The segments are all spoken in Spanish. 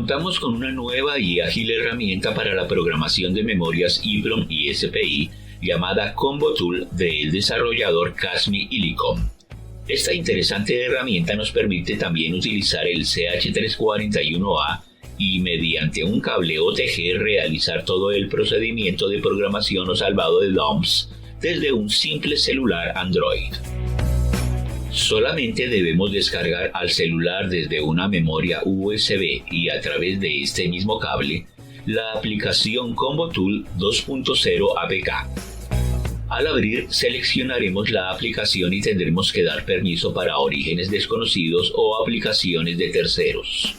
Contamos con una nueva y ágil herramienta para la programación de memorias EEPROM y SPI llamada Combo Tool del desarrollador Kasmi Illikom. Esta interesante herramienta nos permite también utilizar el CH341A y mediante un cable OTG realizar todo el procedimiento de programación o salvado de dumps desde un simple celular Android. Solamente debemos descargar al celular desde una memoria USB y a través de este mismo cable la aplicación Combo Tool 2.0 APK. Al abrir, seleccionaremos la aplicación y tendremos que dar permiso para orígenes desconocidos o aplicaciones de terceros.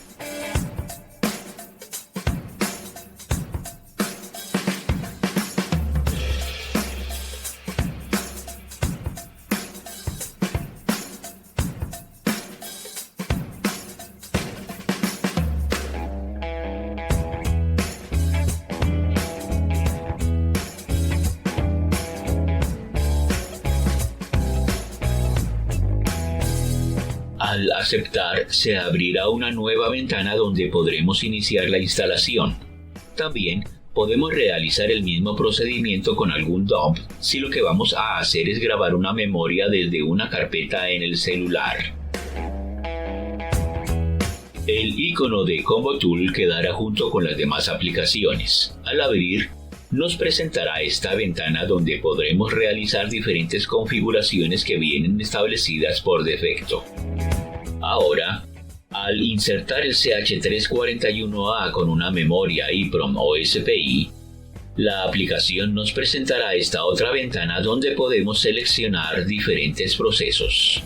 Al aceptar, se abrirá una nueva ventana donde podremos iniciar la instalación. También podemos realizar el mismo procedimiento con algún dump si lo que vamos a hacer es grabar una memoria desde una carpeta en el celular. El icono de Combo Tool quedará junto con las demás aplicaciones. Al abrir, nos presentará esta ventana donde podremos realizar diferentes configuraciones que vienen establecidas por defecto. Ahora, al insertar el CH341A con una memoria EEPROM o SPI, la aplicación nos presentará esta otra ventana donde podemos seleccionar diferentes procesos.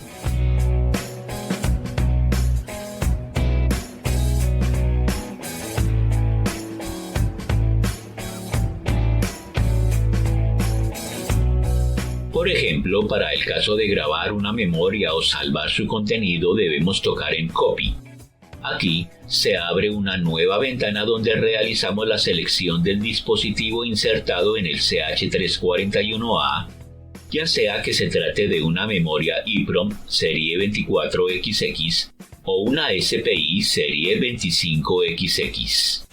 Por ejemplo, para el caso de grabar una memoria o salvar su contenido debemos tocar en Copy. Aquí se abre una nueva ventana donde realizamos la selección del dispositivo insertado en el CH341A, ya sea que se trate de una memoria EEPROM serie 24XX o una SPI serie 25XX.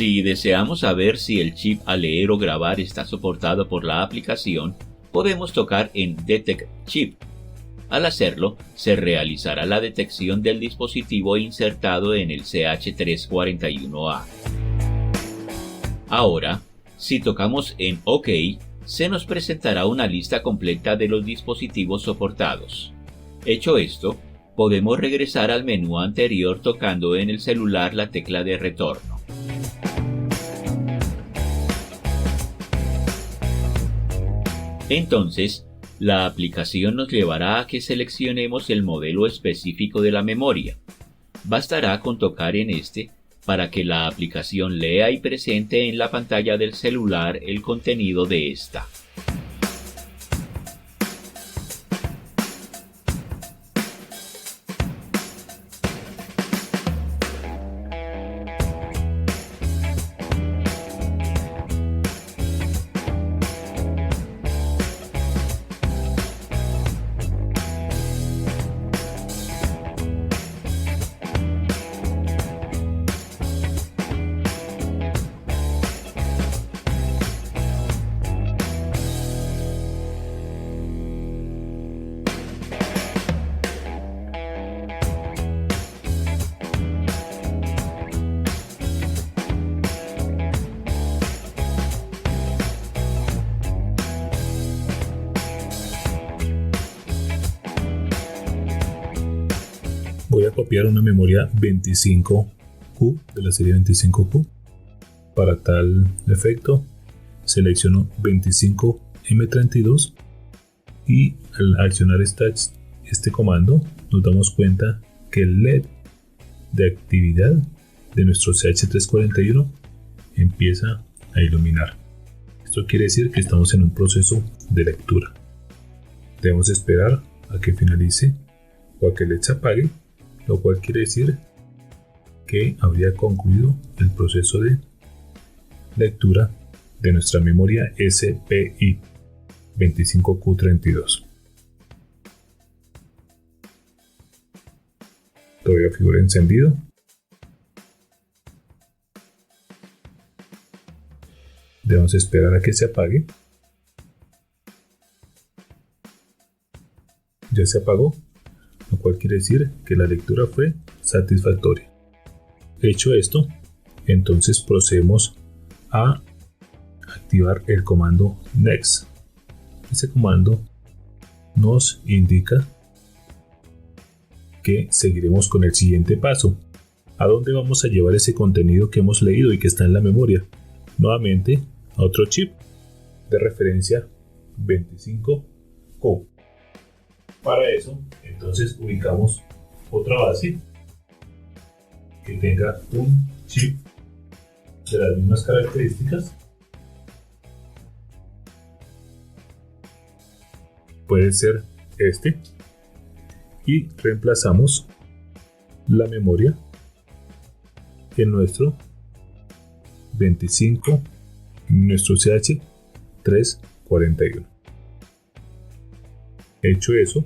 Si deseamos saber si el chip a leer o grabar está soportado por la aplicación, podemos tocar en Detect Chip. Al hacerlo, se realizará la detección del dispositivo insertado en el CH341A. Ahora, si tocamos en OK, se nos presentará una lista completa de los dispositivos soportados. Hecho esto, podemos regresar al menú anterior tocando en el celular la tecla de retorno. Entonces, la aplicación nos llevará a que seleccionemos el modelo específico de la memoria. Bastará con tocar en este para que la aplicación lea y presente en la pantalla del celular el contenido de esta. Voy a copiar una memoria 25Q de la serie 25Q. Para tal efecto, selecciono 25M32 y al accionar este comando nos damos cuenta que el LED de actividad de nuestro CH341 empieza a iluminar. Esto quiere decir que estamos en un proceso de lectura. Debemos esperar a que finalice o a que el LED se apague, lo cual quiere decir que habría concluido el proceso de lectura de nuestra memoria SPI 25Q32. Todavía figura encendido. Debemos esperar a que se apague. Ya se apagó, lo cual quiere decir que la lectura fue satisfactoria. Hecho esto, entonces procedemos a activar el comando next. Ese comando nos indica que seguiremos con el siguiente paso. ¿A dónde vamos a llevar ese contenido que hemos leído y que está en la memoria? Nuevamente a otro chip de referencia 25Q. Para eso, entonces ubicamos otra base que tenga un chip de las mismas características. Puede ser este. Y reemplazamos la memoria en nuestro 25, nuestro CH341. Hecho eso,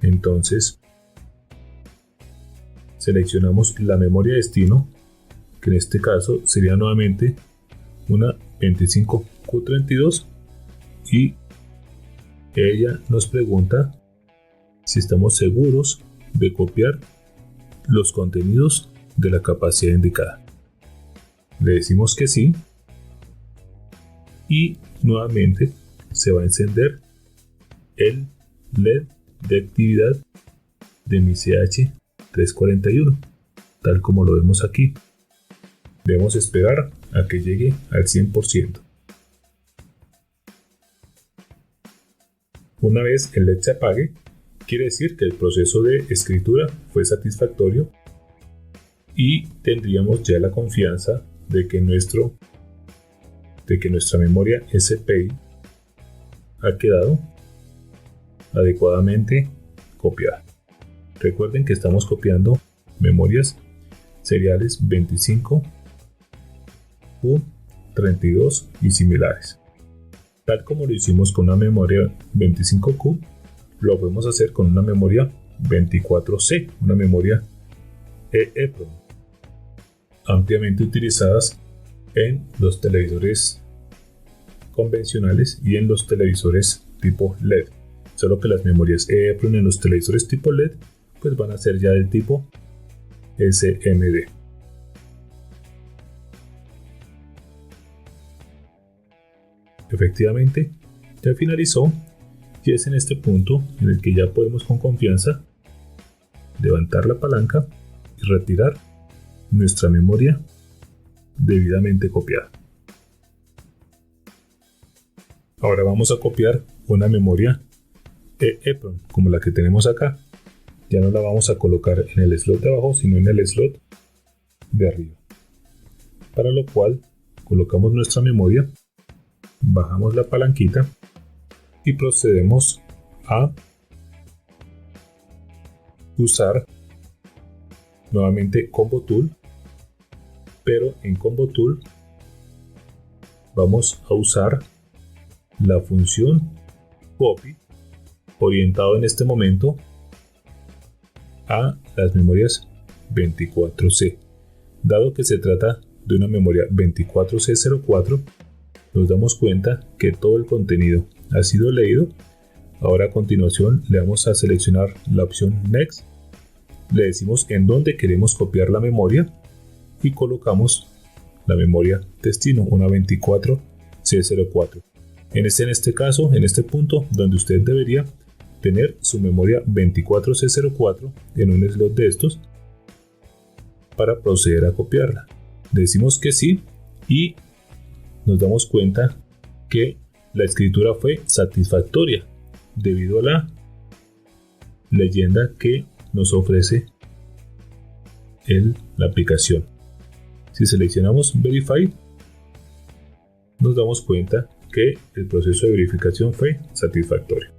entonces seleccionamos la memoria destino, que en este caso sería nuevamente una 25Q32, y ella nos pregunta si estamos seguros de copiar los contenidos de la capacidad indicada. Le decimos que sí, y nuevamente se va a encender el LED de actividad de mi CH341, tal como lo vemos aquí. Debemos esperar a que llegue al 100%. Una vez el LED se apague, quiere decir que el proceso de escritura fue satisfactorio y tendríamos ya la confianza de que nuestra memoria SPI ha quedado adecuadamente copiada. Recuerden que estamos copiando memorias seriales 25Q32 y similares. Tal como lo hicimos con una memoria 25Q, lo podemos hacer con una memoria 24C, una memoria EEPROM, ampliamente utilizadas en los televisores convencionales y en los televisores tipo LED. Solo que las memorias EEPROM en los televisores tipo LED pues van a ser ya del tipo SMD. Efectivamente, ya finalizó, y es en este punto en el que ya podemos con confianza levantar la palanca y retirar nuestra memoria debidamente copiada. Ahora vamos a copiar una memoria EEPROM como la que tenemos acá. Ya no la vamos a colocar en el slot de abajo, sino en el slot de arriba. Para lo cual colocamos nuestra memoria, bajamos la palanquita y procedemos a usar nuevamente Combo Tool, pero en Combo Tool vamos a usar la función Copy, orientado en este momento a las memorias 24C. Dado que se trata de una memoria 24C04, nos damos cuenta que todo el contenido ha sido leído. Ahora a continuación le vamos a seleccionar la opción Next, le decimos en dónde queremos copiar la memoria y colocamos la memoria destino, una 24C04. En este caso, en este punto donde usted debería tener su memoria 24C04 en un slot de estos para proceder a copiarla. Le decimos que sí y nos damos cuenta que la escritura fue satisfactoria debido a la leyenda que nos ofrece la aplicación. Si seleccionamos Verify, nos damos cuenta que el proceso de verificación fue satisfactorio.